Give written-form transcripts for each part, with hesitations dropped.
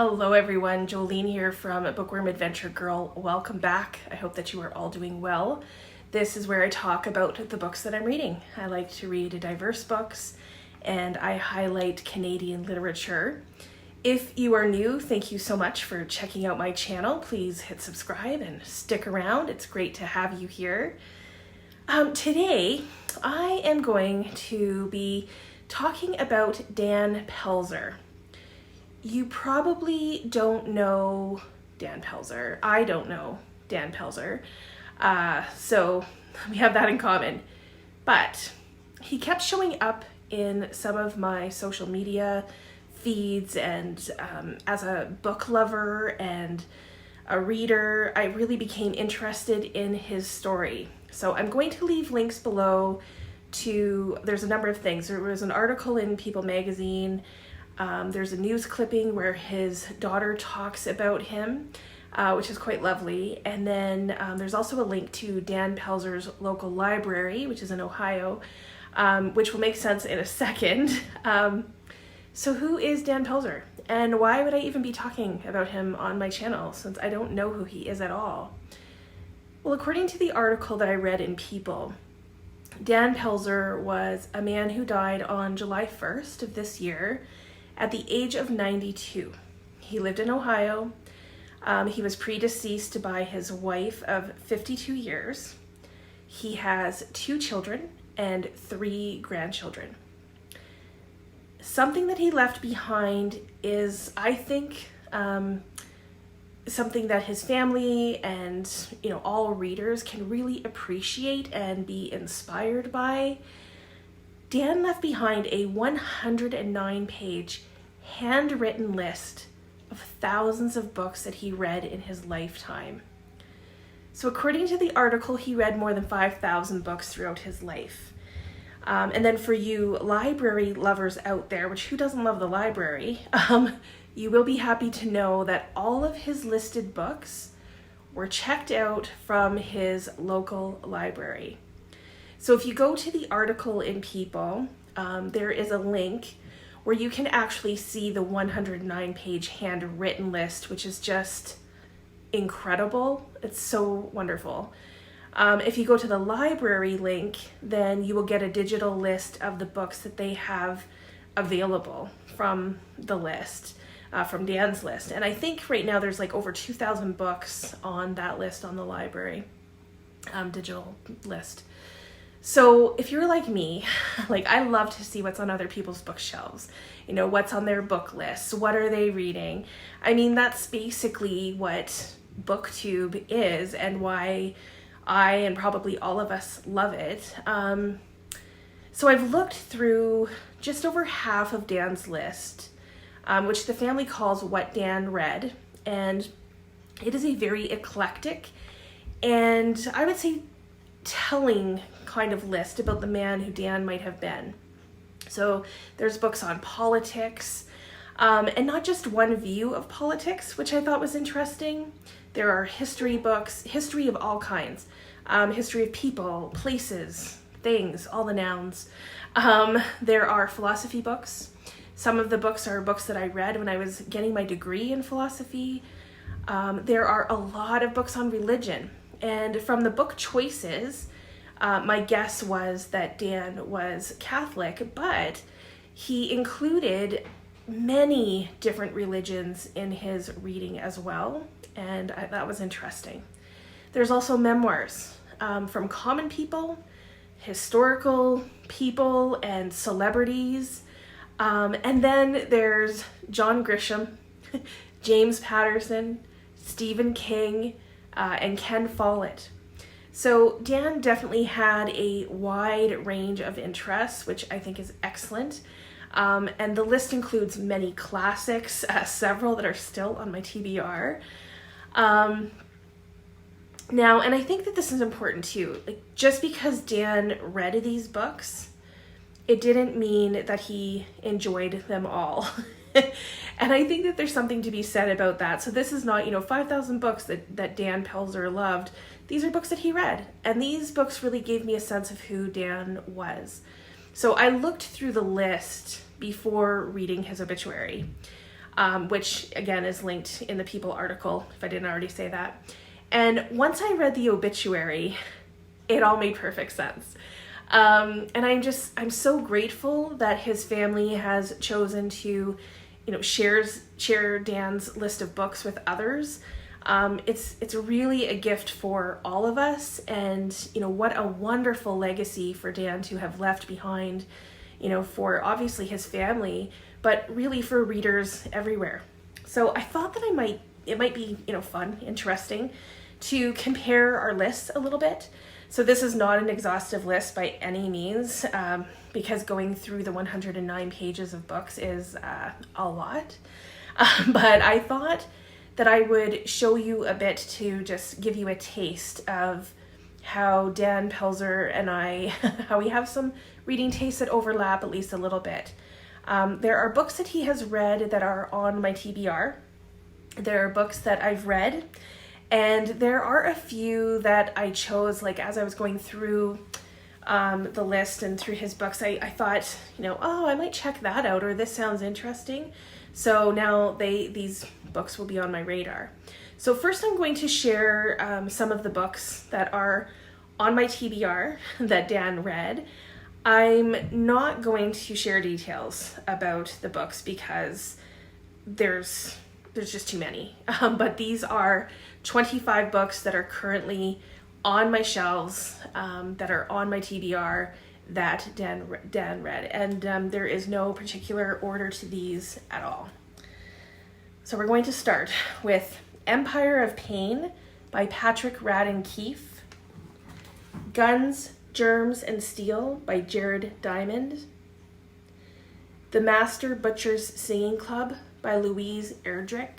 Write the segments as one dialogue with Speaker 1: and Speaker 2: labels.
Speaker 1: Hello everyone, Jolene here from Bookworm Adventure Girl. Welcome back. I hope that you are all doing well. This is where I talk about the books that I'm reading. I like to read diverse books and I highlight Canadian literature. If you are new, thank you so much for checking out my channel. Please hit subscribe and stick around. It's great to have you here. Today, I am going to be talking about Dan Pelzer. You probably don't know Dan Pelzer. I don't know Dan Pelzer. So we have that in common. But he kept showing up in some of my social media feeds, and as a book lover and a reader, I really became interested in his story. So I'm going to leave links below to, there's a number of things. There was an article in People magazine. There's a news clipping where his daughter talks about him, which is quite lovely. And then there's also a link to Dan Pelzer's local library, which is in Ohio, which will make sense in a second. So who is Dan Pelzer? And why would I even be talking about him on my channel since I don't know who he is at all? Well, according to the article that I read in People, Dan Pelzer was a man who died on July 1st of this year at the age of 92. He lived in Ohio. He was predeceased by his wife of 52 years. He has 2 children and 3 grandchildren. Something that he left behind is, I think, something that his family and all readers can really appreciate and be inspired by. Dan left behind a 109-page handwritten list of thousands of books that he read in his lifetime. So according to the article, he read more than 5,000 books throughout his life. And then for you library lovers out there, which who doesn't love the library, you will be happy to know that all of his listed books were checked out from his local library. So if you go to the article in People, there is a link where you can actually see the 109-page handwritten list, which is just incredible. It's so wonderful. If you go to the library link, then you will get a digital list of the books that they have available from the list, from Dan's list. And I think right now there's like over 2,000 books on that list on the library digital list. So if you're like me, I love to see what's on other people's bookshelves, what's on their book lists, what are they reading? I mean, that's basically what BookTube is and why I and probably all of us love it. So I've looked through just over half of Dan's list, which the family calls What Dan Read, and it is a very eclectic and I would say telling kind of list about the man who Dan might have been. So there's books on politics, and not just one view of politics, which I thought was interesting. There are history books, history of all kinds, history of people, places, things, all the nouns. There are philosophy books. Some of the books are books that I read when I was getting my degree in philosophy. There are a lot of books on religion. And from the book choices, my guess was that Dan was Catholic, but he included many different religions in his reading as well, and that was interesting. There's also memoirs from common people, historical people, and celebrities. And then there's John Grisham, James Patterson, Stephen King, and Ken Follett. So Dan definitely had a wide range of interests, which I think is excellent. And the list includes many classics, several that are still on my TBR. Now, and I think that this is important too, just because Dan read these books, it didn't mean that he enjoyed them all. And I think that there's something to be said about that. So this is not, 5,000 books that Dan Pelzer loved. These are books that he read. And these books really gave me a sense of who Dan was. So I looked through the list before reading his obituary. which again is linked in the People article, if I didn't already say that. And once I read the obituary, it all made perfect sense. And I'm so grateful that his family has chosen to, share Dan's list of books with others. It's really a gift for all of us, and what a wonderful legacy for Dan to have left behind, for obviously his family, but really for readers everywhere. So I thought that it might be fun, interesting to compare our lists a little bit. So this is not an exhaustive list by any means, because going through the 109 pages of books is a lot. But I thought that I would show you a bit to just give you a taste of how Dan Pelzer and I, how we have some reading tastes that overlap at least a little bit. There are books that he has read that are on my TBR. There are books that I've read, and there are a few that I chose, like as I was going through the list and through his books, I thought, I might check that out, or this sounds interesting. So now these books will be on my radar. So first I'm going to share some of the books that are on my TBR that Dan read. I'm not going to share details about the books because there's just too many. But these are 25 books that are currently on my shelves, that are on my TBR that Dan read. And there is no particular order to these at all. So we're going to start with Empire of Pain by Patrick Radden Keefe, Guns, Germs, and Steel by Jared Diamond, The Master Butcher's Singing Club by Louise Erdrich,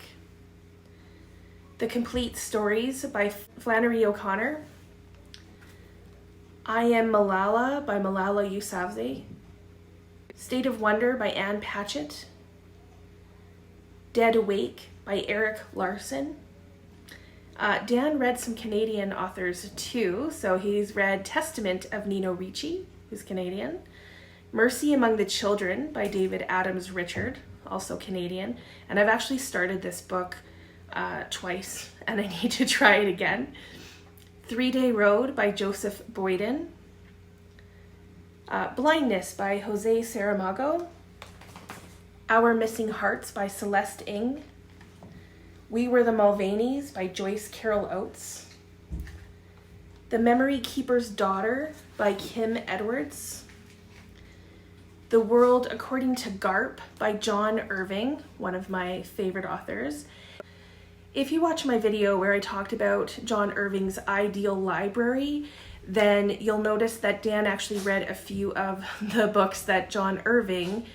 Speaker 1: The Complete Stories by Flannery O'Connor, I Am Malala by Malala Yousafzai, State of Wonder by Anne Patchett, Dead Awake by Erik Larson. Dan read some Canadian authors too, so he's read Testament of Nino Ricci, who's Canadian, Mercy Among the Children by David Adams Richard, also Canadian, and I've actually started this book twice, and I need to try it again. 3-Day Road by Joseph Boyden, Blindness by Jose Saramago, Our Missing Hearts by Celeste Ng, We Were the Mulvaneys by Joyce Carol Oates, The Memory Keeper's Daughter by Kim Edwards, The World According to Garp by John Irving, one of my favorite authors. If you watch my video where I talked about John Irving's ideal library, then you'll notice that Dan actually read a few of the books that John Irving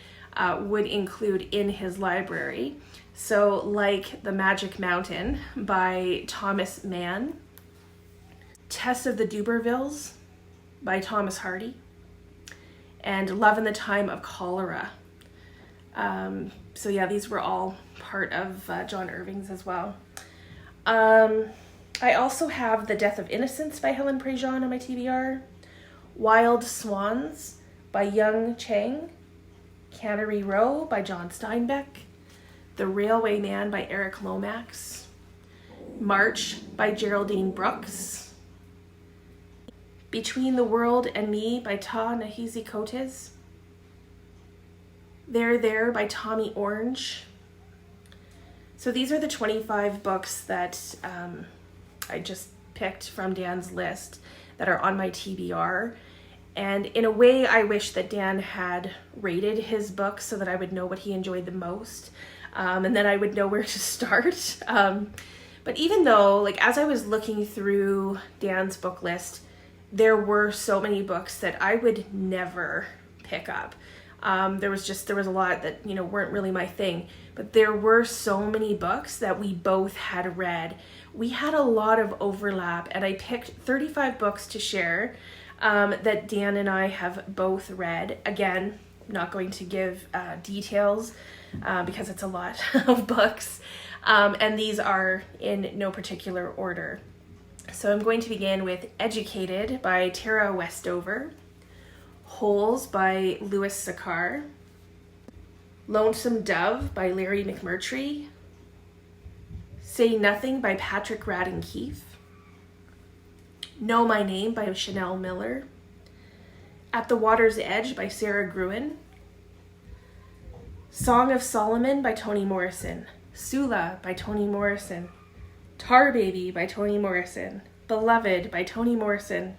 Speaker 1: would include in his library. So like The Magic Mountain by Thomas Mann, Tess of the Dubervilles by Thomas Hardy, and Love in the Time of Cholera. So yeah, these were all part of John Irving's as well. I also have The Death of Innocence by Helen Prejean on my TBR, Wild Swans by Young Chang, Cannery Row by John Steinbeck, The Railway Man by Eric Lomax, March by Geraldine Brooks, Between the World and Me by Ta-Nehisi Coates, There by Tommy Orange. So these are the 25 books that I just picked from Dan's list that are on my TBR. And in a way, I wish that Dan had rated his books so that I would know what he enjoyed the most. And then I would know where to start. But even though, like, as I was looking through Dan's book list, there were so many books that I would never pick up. There was a lot that, weren't really my thing, but there were so many books that we both had read. We had a lot of overlap, and I picked 35 books to share that Dan and I have both read. Again, not going to give details because it's a lot of books, and these are in no particular order. So I'm going to begin with Educated by Tara Westover, Holes by Louis Sachar, Lonesome Dove by Larry McMurtry. Say Nothing by Patrick Radden Keefe. Know My Name by Chanel Miller. At the Water's Edge by Sarah Gruen. Song of Solomon by Toni Morrison. Sula by Toni Morrison. Tar Baby by Toni Morrison. Beloved by Toni Morrison.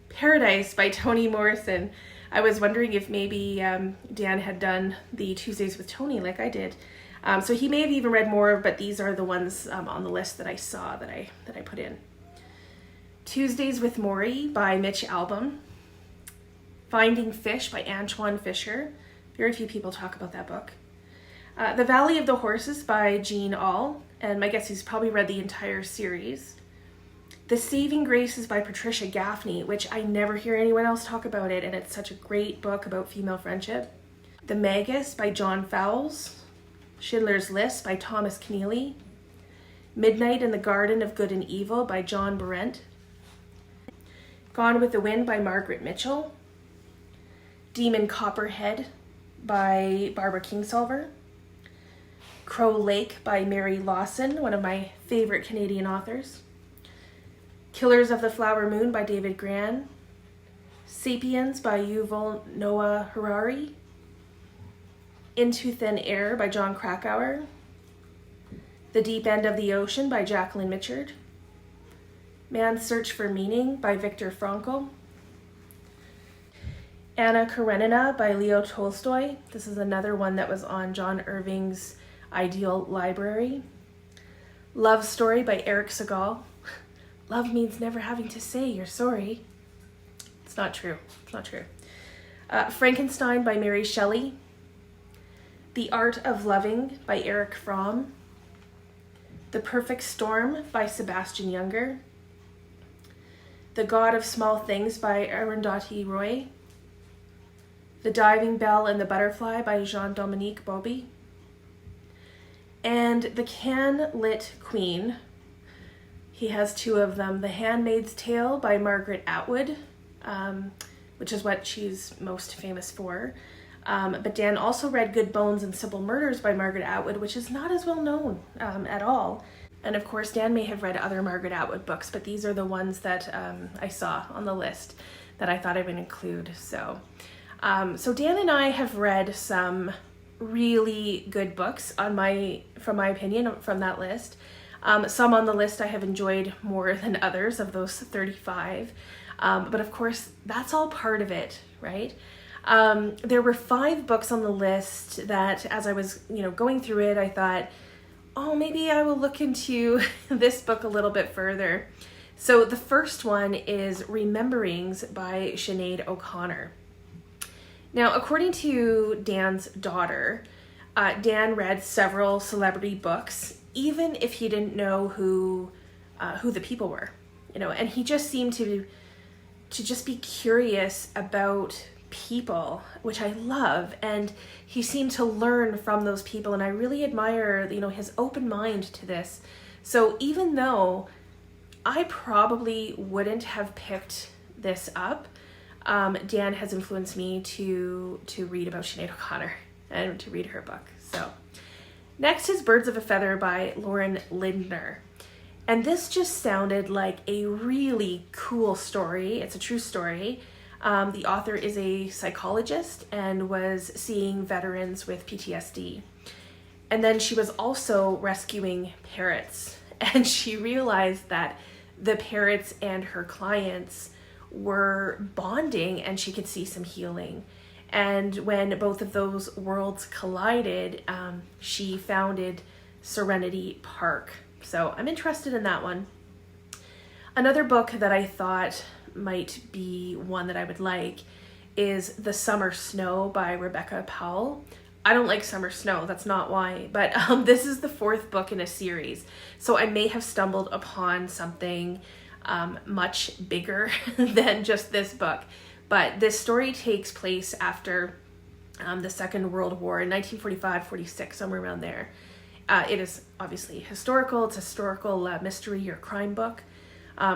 Speaker 1: Paradise by Toni Morrison. I was wondering if maybe Dan had done the Tuesdays with Toni like I did. So he may have even read more, but these are the ones on the list that I saw that I put in. Tuesdays with Morrie by Mitch Albom. Finding Fish by Antoine Fisher. Very few people talk about that book. The Valley of the Horses by Jean Auel, and my guess he's probably read the entire series. The Saving Graces by Patricia Gaffney, which I never hear anyone else talk about it, and it's such a great book about female friendship. The Magus by John Fowles. Schindler's List by Thomas Keneally. Midnight in the Garden of Good and Evil by John Berendt. Gone with the Wind by Margaret Mitchell. Demon Copperhead by Barbara Kingsolver. Crow Lake by Mary Lawson, one of my favorite Canadian authors. Killers of the Flower Moon by David Gran. Sapiens by Yuval Noah Harari. Into Thin Air by John Krakauer. The Deep End of the Ocean by Jacqueline Mitchard. Man's Search for Meaning by Viktor Frankl. Anna Karenina by Leo Tolstoy. This is another one that was on John Irving's Ideal Library. Love Story by Erik Segal. Love means never having to say you're sorry. It's not true. It's not true. Frankenstein by Mary Shelley. The Art of Loving by Erich Fromm. The Perfect Storm by Sebastian Junger. The God of Small Things by Arundhati Roy. The Diving Bell and the Butterfly by Jean-Dominique Bauby. And The Can-Lit Queen. He has two of them. The Handmaid's Tale by Margaret Atwood, which is what she's most famous for. But Dan also read Good Bones and Simple Murders by Margaret Atwood, which is not as well known at all. And of course, Dan may have read other Margaret Atwood books, but these are the ones that I saw on the list that I thought I would include. So Dan and I have read some really good books from my opinion, from that list. Some on the list I have enjoyed more than others of those 35. But of course, that's all part of it, right? There were 5 books on the list that as I was, going through it, I thought, oh, maybe I will look into this book a little bit further. So the first one is Rememberings by Sinead O'Connor. Now, according to Dan's daughter, Dan read several celebrity books, even if he didn't know who the people were, and he just seemed to just be curious about people, which I love, and he seemed to learn from those people, and I really admire, his open mind to this. So even though I probably wouldn't have picked this up, Dan has influenced me to read about Sinead O'Connor and to read her book. So next is Birds of a Feather by Lauren Lindner. And this just sounded like a really cool story. It's a true story. The author is a psychologist and was seeing veterans with PTSD. And then she was also rescuing parrots. And she realized that the parrots and her clients were bonding, and she could see some healing. And when both of those worlds collided, she founded Serenity Park. So I'm interested in that one. Another book that I thought might be one that I would like is The Summer Snow by Rebecca Powell. I don't like summer snow, that's not why, but this is the 4th book in a series. So I may have stumbled upon something much bigger than just this book. But this story takes place after the Second World War in 1945-46, somewhere around there. It is obviously historical. It's a historical mystery or crime book.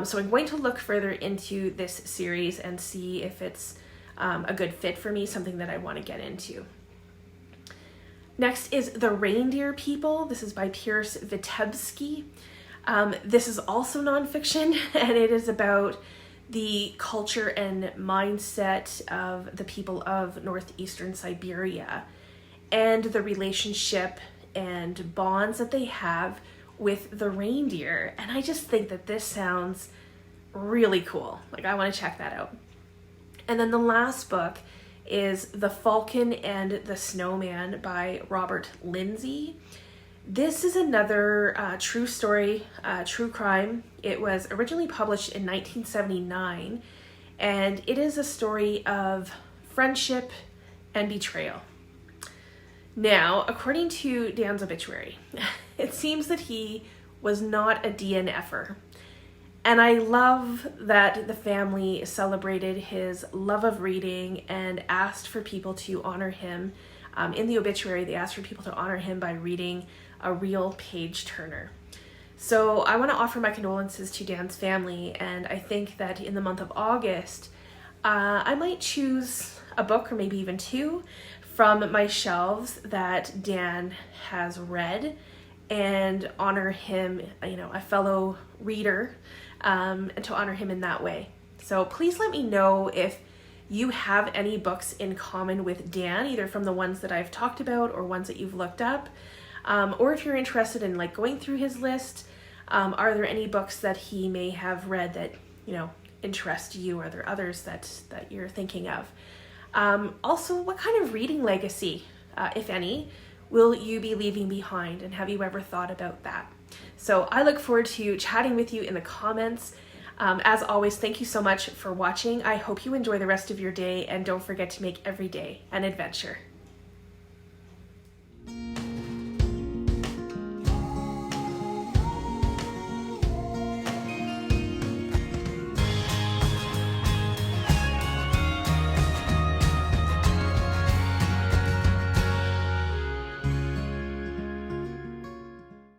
Speaker 1: So I'm going to look further into this series and see if it's a good fit for me, something that I want to get into. Next is The Reindeer People. This is by Pierce Vitebsky. This is also nonfiction, and it is about the culture and mindset of the people of northeastern Siberia and the relationship and bonds that they have with the reindeer. And I just think that this sounds really cool. Like, I want to check that out. And then the last book is The Falcon and the Snowman by Robert Lindsay. This is another true story, true crime. It was originally published in 1979, and it is a story of friendship and betrayal. Now, according to Dan's obituary, it seems that he was not a DNFer. And I love that the family celebrated his love of reading and asked for people to honor him. In the obituary, they asked for people to honor him by reading a real page turner. So I want to offer my condolences to Dan's family, and I think that in the month of August, I might choose a book or maybe even two from my shelves that Dan has read and honor him, a fellow reader, and to honor him in that way. So please let me know if you have any books in common with Dan, either from the ones that I've talked about or ones that you've looked up. Or if you're interested in going through his list, are there any books that he may have read that, interest you? Are there others that you're thinking of? Also, what kind of reading legacy, if any, will you be leaving behind? And have you ever thought about that? So I look forward to chatting with you in the comments. As always, thank you so much for watching. I hope you enjoy the rest of your day, and don't forget to make every day an adventure.